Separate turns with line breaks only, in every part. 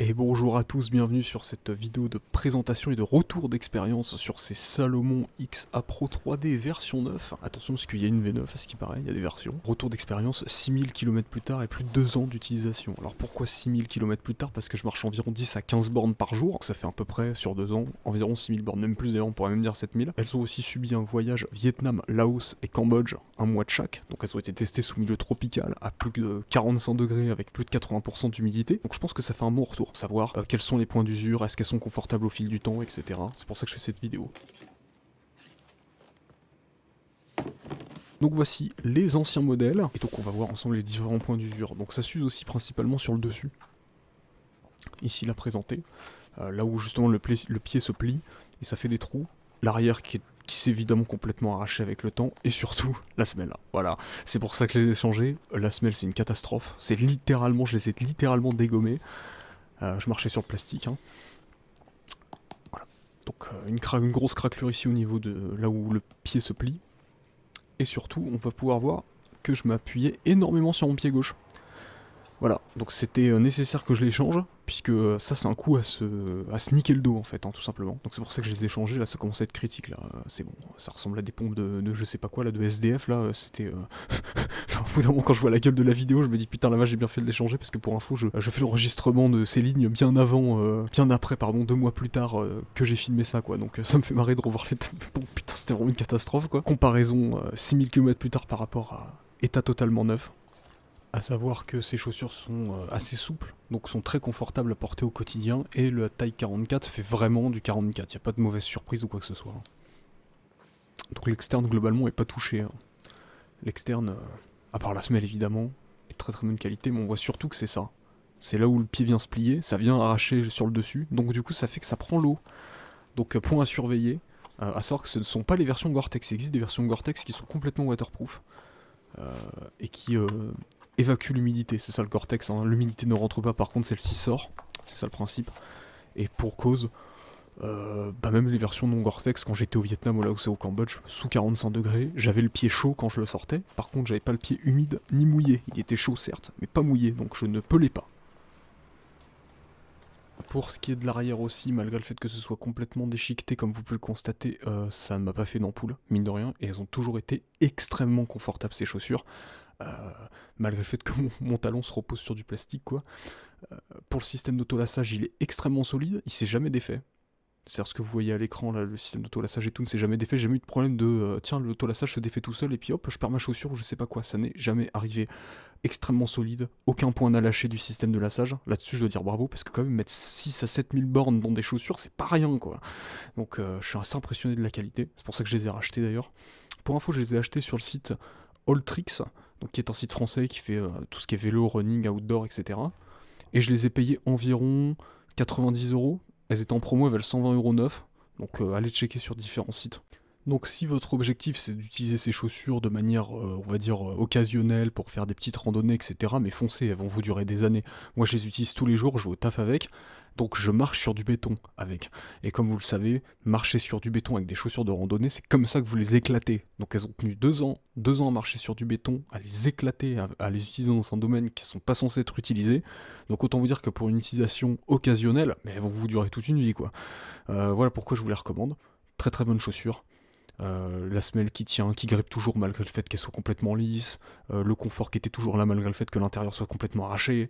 Et bonjour à tous, bienvenue sur cette vidéo de présentation et de retour d'expérience sur ces Salomon XA Pro 3D version 9. Attention parce qu'il y a une V9 à ce qui paraît, il y a des versions. Retour d'expérience 6000 km plus tard et plus de 2 ans d'utilisation. Alors pourquoi 6000 km plus tard? Parce que je marche environ 10 à 15 bornes par jour, donc ça fait à peu près sur 2 ans environ 6000 bornes, même plus d'ailleurs, on pourrait même dire 7000. Elles ont aussi subi un voyage Vietnam, Laos et Cambodge, un mois de chaque, donc elles ont été testées sous milieu tropical à plus de 45 degrés avec plus de 80% d'humidité, donc je pense que ça fait un bon retour. Savoir quels sont les points d'usure, est-ce qu'elles sont confortables au fil du temps, etc. C'est pour ça que je fais cette vidéo. Donc voici les anciens modèles, et donc on va voir ensemble les différents points d'usure. Donc ça s'use aussi principalement sur le dessus, ici là présenté, là où justement le pied se plie, et ça fait des trous. L'arrière qui s'est évidemment complètement arraché avec le temps, et surtout la semelle. Voilà, c'est pour ça que je les ai changés. La semelle c'est une catastrophe, c'est littéralement, je les ai littéralement dégommés. Je marchais sur le plastique. Hein. Voilà. Donc une grosse craquelure ici au niveau de là où le pied se plie. Et surtout, on va pouvoir voir que je m'appuyais énormément sur mon pied gauche. Voilà, donc c'était nécessaire que je les change, puisque ça c'est un coup à se niquer le dos en fait, hein, tout simplement. Donc c'est pour ça que je les ai changés, là ça commence à être critique, là, c'est bon, ça ressemble à des pompes de je sais pas quoi, là, de SDF, là, c'était... Enfin, au bout d'un moment, quand je vois la gueule de la vidéo, je me dis putain la vache, j'ai bien fait de les changer, parce que pour info, je fais l'enregistrement de ces lignes bien avant, bien après, pardon, 2 mois plus tard que j'ai filmé ça, quoi, donc ça me fait marrer de revoir les têtes, mais bon, putain, c'était vraiment une catastrophe, quoi. Comparaison 6000 km plus tard par rapport à état totalement neuf. À savoir que ces chaussures sont assez souples, donc sont très confortables à porter au quotidien, et la taille 44 fait vraiment du 44, il n'y a pas de mauvaise surprise ou quoi que ce soit. Donc l'externe globalement est pas touché. Hein. L'externe, à part la semelle évidemment, est très très bonne qualité, mais on voit surtout que c'est ça. C'est là où le pied vient se plier, ça vient arracher sur le dessus, donc du coup ça fait que ça prend l'eau. Donc point à surveiller, à savoir que ce ne sont pas les versions Gore-Tex, il existe des versions Gore-Tex qui sont complètement waterproof, et qui évacue l'humidité, c'est ça le Gore-Tex, hein. L'humidité ne rentre pas, par contre celle-ci sort, c'est ça le principe, et pour cause, même les versions non Gore-Tex, quand j'étais au Vietnam, au Laos et au Cambodge, sous 45 degrés, j'avais le pied chaud quand je le sortais, par contre j'avais pas le pied humide ni mouillé, il était chaud certes, mais pas mouillé, donc je ne pelais pas. Pour ce qui est de l'arrière aussi, malgré le fait que ce soit complètement déchiqueté comme vous pouvez le constater, ça ne m'a pas fait d'ampoule, mine de rien, et elles ont toujours été extrêmement confortables ces chaussures. Malgré le fait que mon talon se repose sur du plastique, quoi. Pour le système d'autolassage, il est extrêmement solide, il s'est jamais défait. C'est-à-dire ce que vous voyez à l'écran, là, le système d'autolassage et tout ne s'est jamais défait, j'ai jamais eu de problème de tiens, l'autolassage se défait tout seul et puis hop, je perds ma chaussure ou je sais pas quoi, ça n'est jamais arrivé. Extrêmement solide, aucun point à lâcher du système de lassage. Là-dessus, je dois dire bravo, parce que quand même, mettre 6 à 7000 bornes dans des chaussures, c'est pas rien, quoi. Donc, je suis assez impressionné de la qualité, c'est pour ça que je les ai rachetés d'ailleurs. Pour info, je les ai achetés sur le site Alltricks, donc qui est un site français qui fait tout ce qui est vélo, running, outdoor, etc. Et je les ai payés environ 90 €. Elles étaient en promo, elles valent 120 € neuf. Donc allez checker sur différents sites. Donc si votre objectif c'est d'utiliser ces chaussures de manière, on va dire, occasionnelle pour faire des petites randonnées, etc., mais foncez, elles vont vous durer des années. Moi je les utilise tous les jours, je vais au taf avec, donc je marche sur du béton avec. Et comme vous le savez, marcher sur du béton avec des chaussures de randonnée, c'est comme ça que vous les éclatez. Donc elles ont tenu 2 ans à marcher sur du béton, à les éclater, à les utiliser dans un domaine qui ne sont pas censés être utilisés. Donc autant vous dire que pour une utilisation occasionnelle, mais elles vont vous durer toute une vie, quoi. Voilà pourquoi je vous les recommande. Très très bonne chaussure. La semelle qui tient, qui grippe toujours malgré le fait qu'elle soit complètement lisse, le confort qui était toujours là malgré le fait que l'intérieur soit complètement arraché,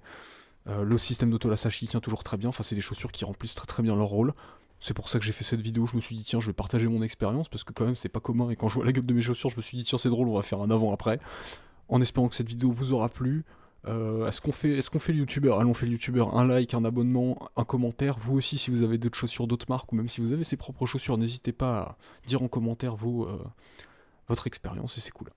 le système d'autolassage qui tient toujours très bien, enfin c'est des chaussures qui remplissent très très bien leur rôle. C'est pour ça que j'ai fait cette vidéo, je me suis dit tiens je vais partager mon expérience parce que quand même c'est pas commun et quand je vois la gueule de mes chaussures je me suis dit tiens c'est drôle on va faire un avant-après. En espérant que cette vidéo vous aura plu. Est-ce qu'on fait le youtubeur? Allons, on fait le youtubeur, un like, un abonnement, un commentaire. Vous aussi, si vous avez d'autres chaussures, d'autres marques, ou même si vous avez ses propres chaussures, n'hésitez pas à dire en commentaire votre expérience, et c'est cool.